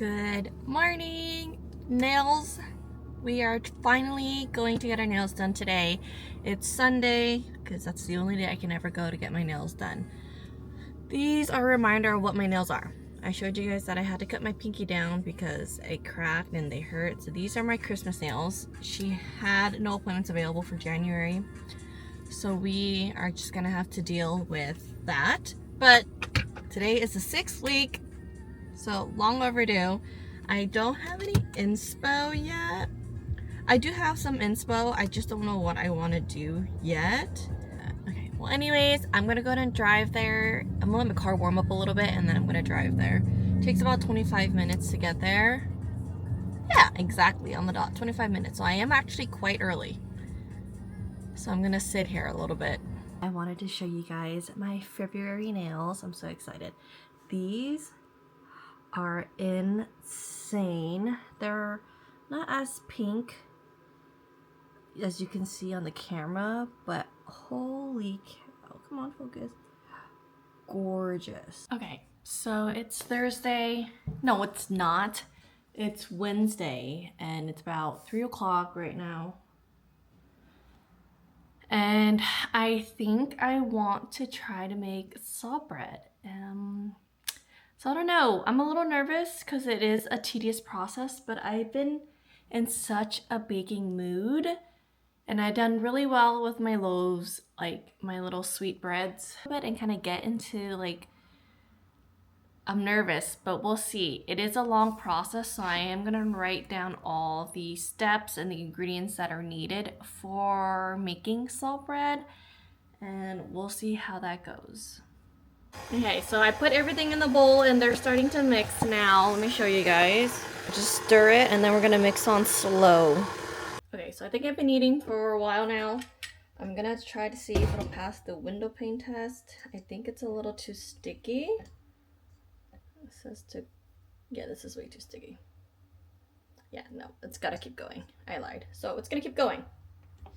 Good morning, nails. We are finally going to get our nails done today. It's Sunday because that's the only day I can ever go to get my nails done. These are a reminder of what my nails are. I showed you guys that I had to cut my pinky down because it cracked and they hurt. So these are my Christmas nails. She had no appointments available for January, so we are just gonna have to deal with that. But today is the 6th week, so long overdue. I don't have any inspo yet. I do have some inspo, I just don't know what I want to do yet. Okay, well anyways, I'm gonna go ahead and drive there. I'm gonna let my car warm up a little bit and then I'm gonna drive there. It takes about 25 minutes to get there. Yeah, exactly, on the dot, 25 minutes. So I am actually quite early. So I'm gonna sit here a little bit. I wanted to show you guys my February nails. I'm so excited. These are insane. They're not as pink as you can see on the camera, but holy cow, come on, focus. Gorgeous. Okay, so it's Thursday. No, it's not. It's Wednesday and it's about 3 o'clock right now. And I think I want to try to make salt bread. So I don't know, I'm a little nervous because it is a tedious process, but I've been in such a baking mood and I've done really well with my loaves, like my little sweet breads, and kind of get into like, I'm nervous, but we'll see. It is a long process, so I am gonna write down all the steps and the ingredients that are needed for making salt bread, and we'll see how that goes. Okay, so I put everything in the bowl and they're starting to mix now. Let me show you guys. Just stir it and then we're gonna mix on slow. Okay, so I think I've been eating for a while now. I'm gonna try to see if it'll pass the window pane test. I think it's a little too sticky. It says to, yeah, this is way too sticky. Yeah, no, it's gotta keep going. I lied. So it's gonna keep going.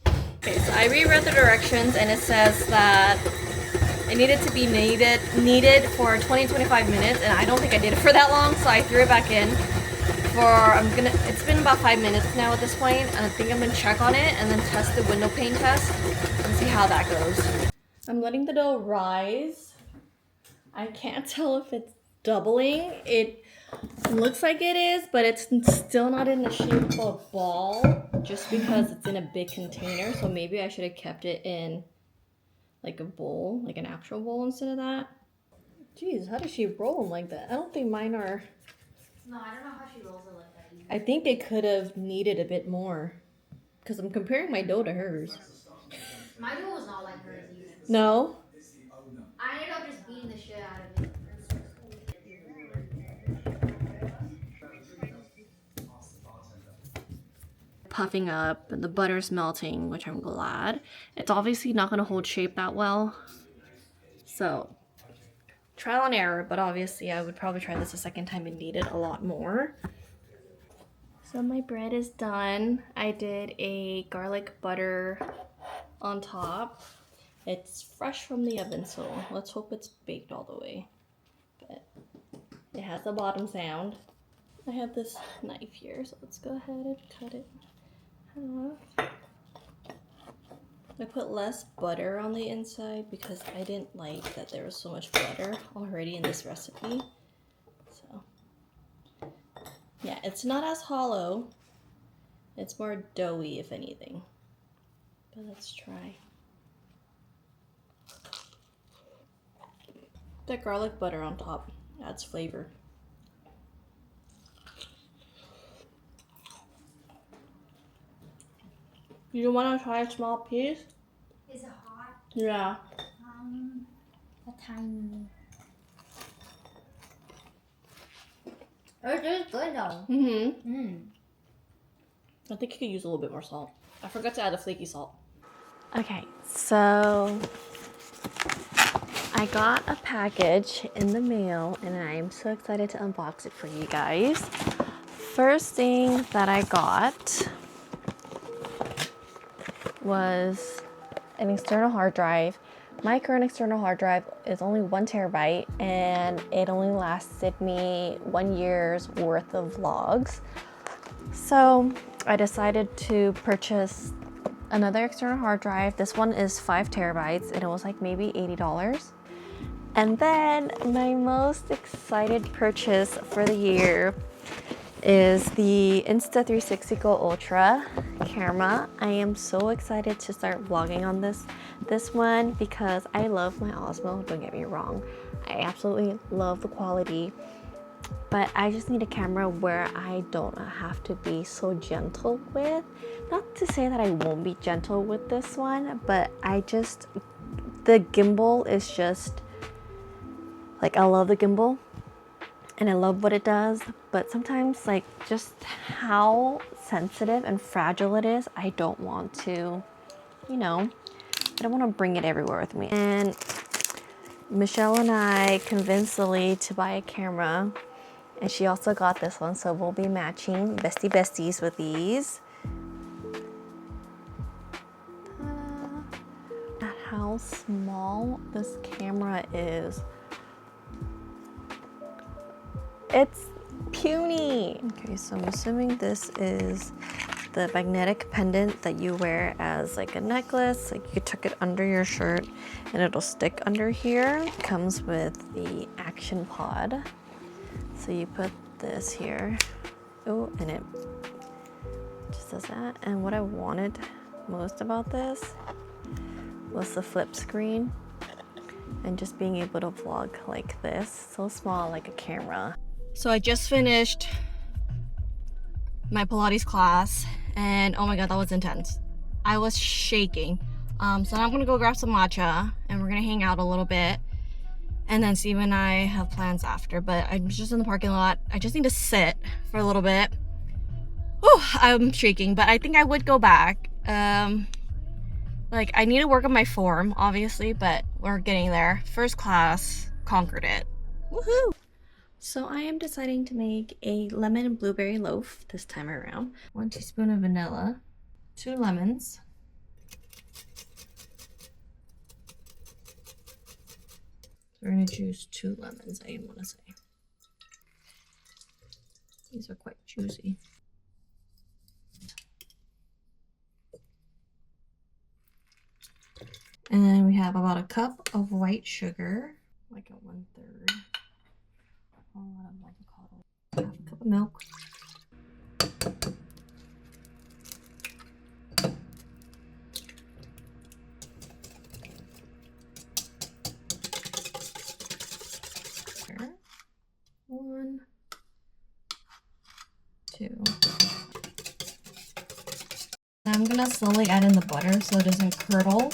Okay, so I reread the directions and it says that it needed to be kneaded for 20-25 minutes, and I don't think I did it for that long, so I threw it back in for, it's been about 5 minutes now at this point, and I think I'm gonna check on it and then test the window pane test and see how that goes. I'm letting the dough rise. I can't tell if it's doubling. It looks like it is, but it's still not in the shape of a ball just because it's in a big container, so maybe I should have kept it in like a bowl, like an actual bowl instead of that. Jeez, how does she roll them like that? I don't think mine are. No, I don't know how she rolls it like that either. I think they could have kneaded a bit more because I'm comparing my dough to hers. My dough was not like hers either. No? I ended up just beating the shit out of it. Puffing up and the butter's melting, which I'm glad. It's obviously not going to hold shape that well. So, trial and error, but obviously I would probably try this a second time and knead it a lot more. So my bread is done. I did a garlic butter on top. It's fresh from the oven, so let's hope it's baked all the way. But it has the bottom sound. I have this knife here, so let's go ahead and cut it half. I put less butter on the inside because I didn't like that there was so much butter already in this recipe. So yeah, it's not as hollow. It's more doughy, if anything. But let's try. That garlic butter on top adds flavor. You want to try a small piece? Is it hot? Yeah. A tiny. It is good though. I think you could use a little bit more salt. I forgot to add the flaky salt. Okay, so I got a package in the mail and I'm so excited to unbox it for you guys. First thing that I got was an external hard drive My current external hard drive is only 1 terabyte and it only lasted me 1 year's worth of vlogs. So I decided to purchase another external hard drive. This one is 5 terabytes and it was like maybe $80. And then my most excited purchase for the year is the Insta360 goultra camera. I am so excited to start vlogging on this one because I love my Osmo, don't get me wrong. I absolutely love the quality, but I just need a camera where I don't have to be so gentle with. Not to say that I won't be gentle with this one, but the gimbal is just, like, I love the gimbal and I love what it does, but sometimes, like, just how sensitive and fragile it is, I don't want to, you know, I don't want to bring it everywhere with me. And Michelle and I convinced Lily to buy a camera, and she also got this one, so we'll be matching besties with these. At how small this camera is. It's puny. Okay, so I'm assuming this is the magnetic pendant that you wear as like a necklace. Like, you tuck it under your shirt and it'll stick under here. Comes with the action pod. So you put this here. Oh, and it just does that. And what I wanted most about this was the flip screen and just being able to vlog like this. So small, like a camera. So I just finished my Pilates class and oh my god, that was intense. I was shaking. So now I'm gonna go grab some matcha and we're gonna hang out a little bit. And then Steve and I have plans after, but I'm just in the parking lot. I just need to sit for a little bit. Whew, I'm shaking, but I think I would go back. Like, I need to work on my form, obviously, but we're getting there. First class, conquered it. Woohoo! So I am deciding to make a lemon and blueberry loaf this time around. 1 teaspoon of vanilla, 2 lemons, we're gonna choose 2 lemons, I want to say. These are quite juicy. And then we have about a cup of white sugar, like a 1/3. A lot of avocado. Half a cup of milk. Here. 1, 2. Now I'm gonna slowly add in the butter so it doesn't curdle.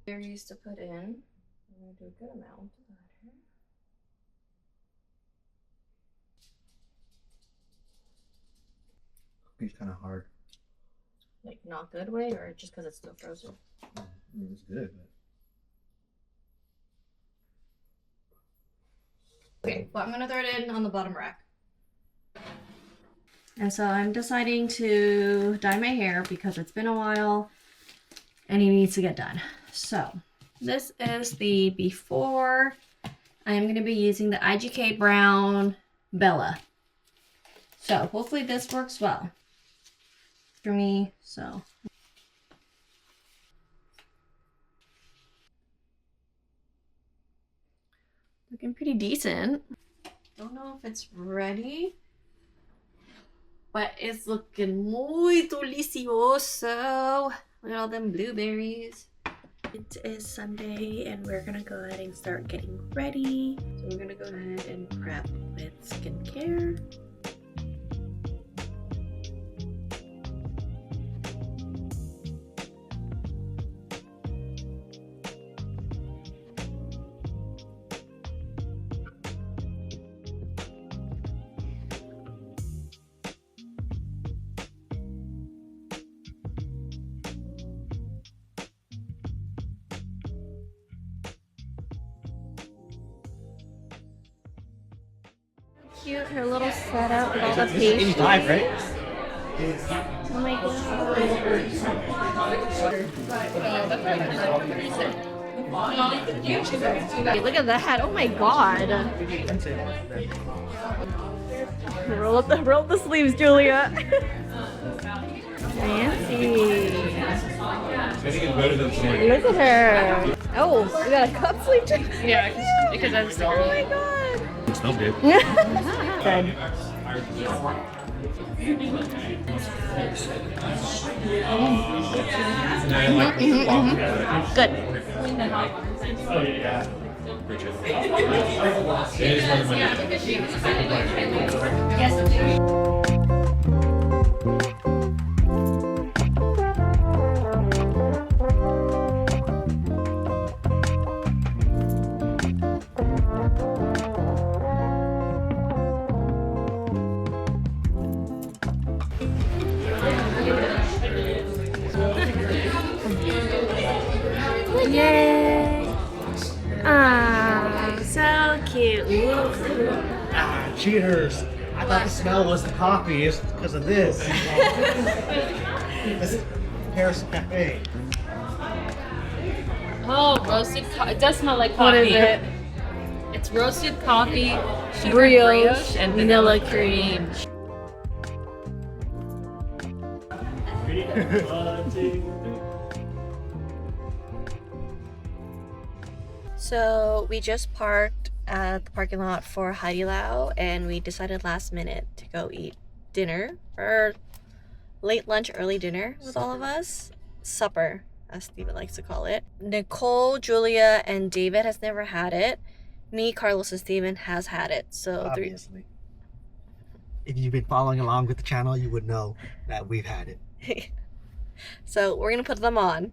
Berries to put in. I'm gonna do a good amount of that here. It's kind of hard. Like, not good way, or just because it's still frozen? It's good, but... Okay, well, I'm gonna throw it in on the bottom rack. And so I'm deciding to dye my hair because it's been a while and it needs to get done. So this is the before. I'm gonna be using the IGK Brown Bella. So hopefully this works well for me, so. Looking pretty decent. Don't know if it's ready, but it's looking muy delicioso. Look at all them blueberries. It is Sunday and we're gonna go ahead and start getting ready. So we're gonna go ahead and prep with skincare. cute. Her little setup with all the This is pastries. 85, right? Oh my god. Hey, look at that. Oh my god. Roll up the sleeves, Julia. Fancy. Look at her. Oh, we got a cup sleeve too. Yeah, because I was Oh my god. It smells good. Good. Good. Yay! Ah, so cute. Ah, cheaters. I thought the smell was the coffee. It's because of this. This is Paris Cafe. Oh, roasted coffee. It does smell like coffee. What is it? It's roasted coffee, sugar Brioche and vanilla cream. So we just parked at the parking lot for Hai Lao, and we decided last minute to go eat dinner, or late lunch, early dinner with all of us. Supper, as Steven likes to call it. Nicole, Julia, and David has never had it. Me, Carlos, and Steven has had it. So Obviously. If you've been following along with the channel, you would know that we've had it. So we're gonna put them on,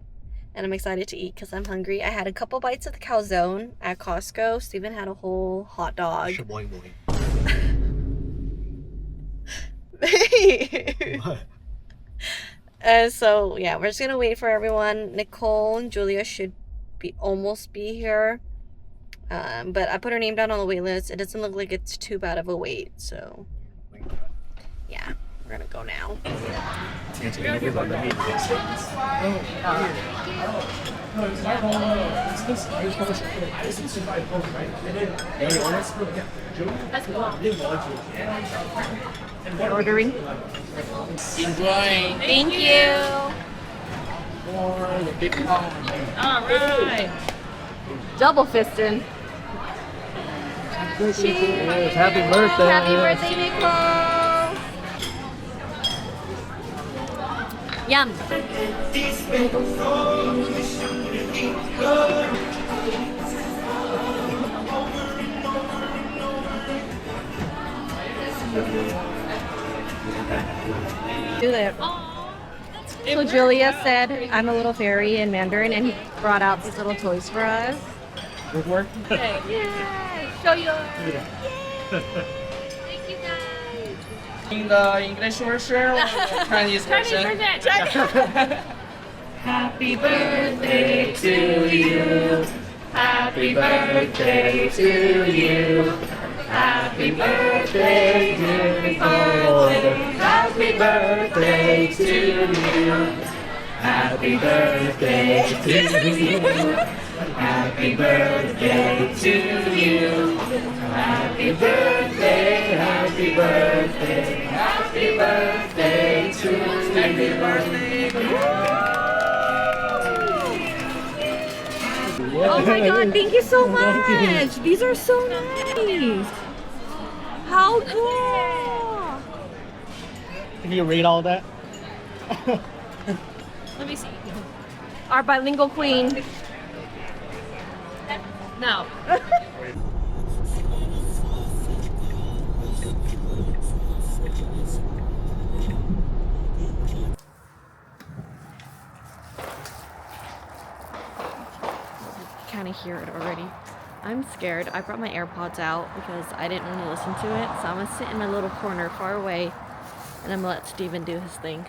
and I'm excited to eat because I'm hungry. I had a couple bites of the calzone at Costco. Steven had a whole hot dog. Shaboing boing. What? And so yeah, we're just gonna wait for everyone. Nicole and Julia should almost be here, but I put her name down on the wait list. It doesn't look like it's too bad of a wait, so yeah, we're gonna go now. We're ordering. enjoying. Thank you. All right. Double fisting. Cheers. Happy birthday. Happy birthday, Nicole. Yum. Do that. So Julia said I'm a little fairy in Mandarin, and he brought out these little toys for us. Good work. Yeah, show yours. Yay. Thank you guys. In the English version or the Chinese version? Happy birthday to you. Happy birthday to you. Happy birthday, dear Nicole. Happy birthday to you. Happy birthday to you. Happy birthday to you. Happy birthday, happy birthday, happy birthday to you. Happy birthday. Oh my god, thank you so much. These are so nice. How cool. Can you read all that? Let me see. Our bilingual queen. No. Kind of hear it already. I'm scared. I brought my AirPods out because I didn't want to listen to it. So I'm going to sit in my little corner far away, and I'm going to let Steven do his thing.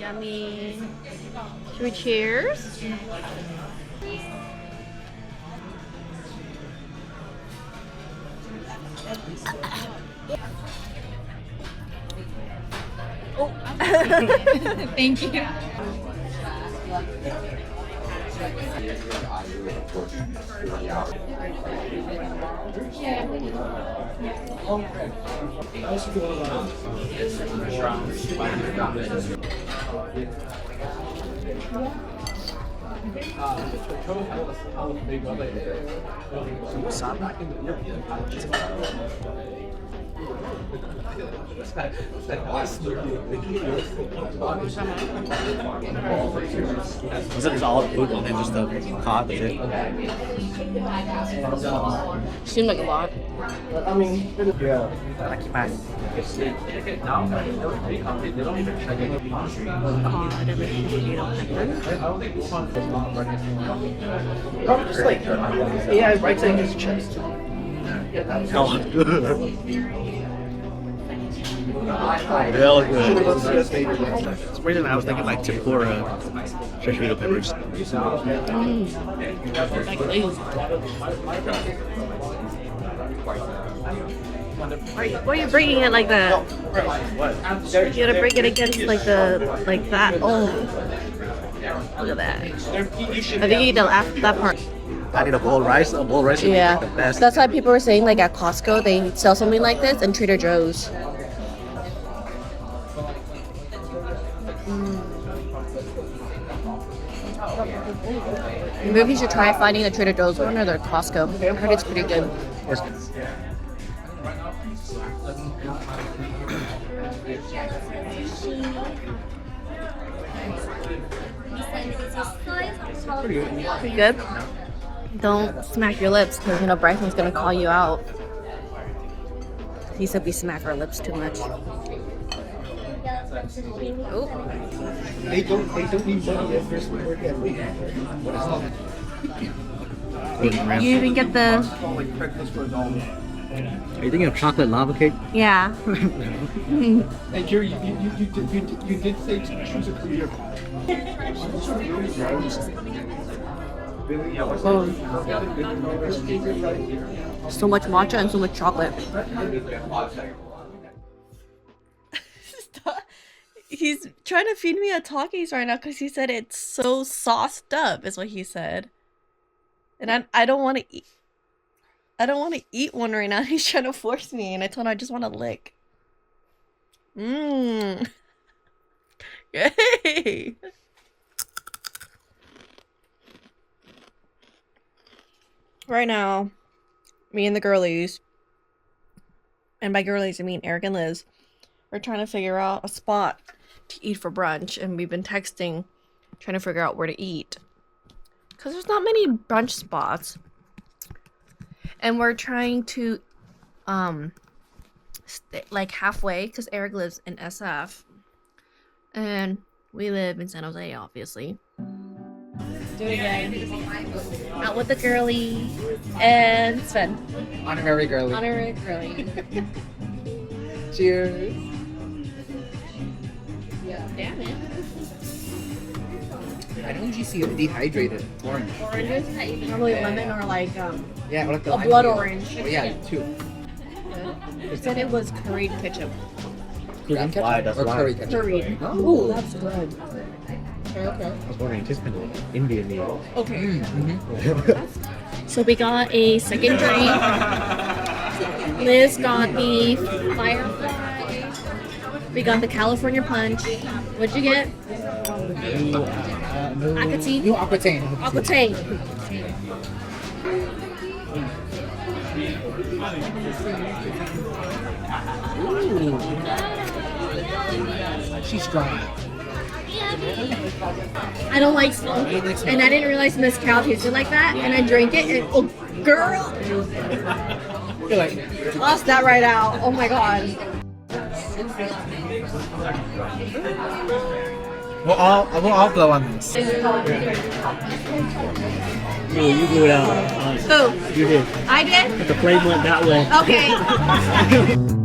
Yummy. Should we cheers? Oh. Thank you. Was it just all food and then just the cod? Is it? Seemed like a lot. I mean, yeah. Like God, probably just like yeah, right side is chest. No. Real good. For some reason I was thinking like tempura sashimi peppers. why are you bringing it like that? What? You gotta bring it against like that. Oh, look at that. I think you need to laugh that part. I need a bowl of rice. A bowl of rice would be Yeah, like the best. that's why people were saying like at Costco they sell something like this and Trader Joe's. Maybe you should try finding the Trader Joe's one or the Costco. I heard it's pretty good. Pretty good. Don't smack your lips because you know Bryson's gonna call you out. He said we smack our lips too much. Oh. They don't need money if there's work at least. You even get the Are you thinking of chocolate lava cake? yeah. Hey Jerry, you did say to choose a career path. So much matcha and so much chocolate. He's trying to feed me a Takis right now because he said it's so sauced up, is what he said. And I don't want to eat. I don't want to eat one right now. He's trying to force me, and I told him I just want to lick. Mmm. Yay. Right now, me and the girlies, and by girlies I mean Eric and Liz, we're trying to figure out a spot to eat for brunch, and we've been texting, trying to figure out where to eat. Because there's not many brunch spots. And we're trying to, like halfway, because Eric lives in SF. And we live in San Jose, obviously. Do it again. Out with the girlie. And Sven. Honorary girly. Honorary girlie. Cheers. Damn it. I don't usually see a dehydrated orange. Oranges? Probably lemon or like Yeah, or like the a lime blood peel. orange. Oh yeah, two. It said it was curried ketchup. Korean ketchup why, that's or why. curry ketchup? Curried. Oh. That's good. Okay. I was wondering, just been Indian meal. Okay. So we got a second drink. Liz got the Firefly. We got the California Punch. What'd you get? Aquatine? No, Aquatane. Aquatine. Ooh. She's strong. I don't like smoke. And I didn't realize mezcal tasted like that. And I drank it and, oh, girl! You're like, Lost that right out. Oh my god. we'll all blow on this. No, you blew it out. Who? You did. I did? But the flame went that way. Okay.